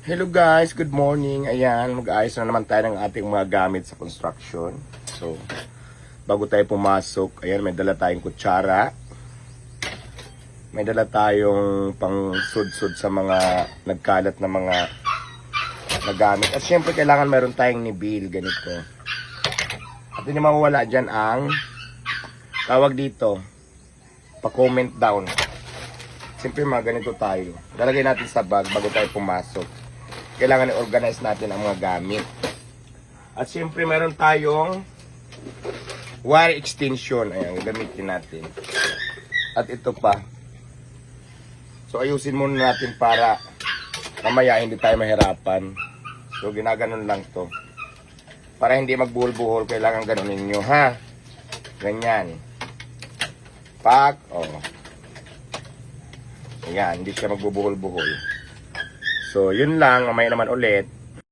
Hello guys, good morning. Ayan, mag-ayos na naman tayo ng ating mga gamit sa construction. So, bago tayo pumasok, ayan, may dala tayong kutsara. May dala tayong pang sud-sud sa mga nagkalat na mga nagamit. At syempre, kailangan meron tayong nibil, ganito. At hindi mawawala dyan ang tawag dito, pa-comment down. Siyempre, mga ganito tayo. Lalagay natin sa bag bago tayo pumasok. Kailangan i-organize natin ang mga gamit. At siyempre meron tayong wire extension. Ayan, gamitin natin. At ito pa. So ayusin muna natin para mamaya hindi tayo mahirapan. So ginaganon lang to. Para hindi magbuhol-buhol, kailangan ganunin nyo, ha? Ganyan. Pak, oh. Ayan, hindi siya magbubuhol-buhol. So, yun lang. Mamaya naman ulit.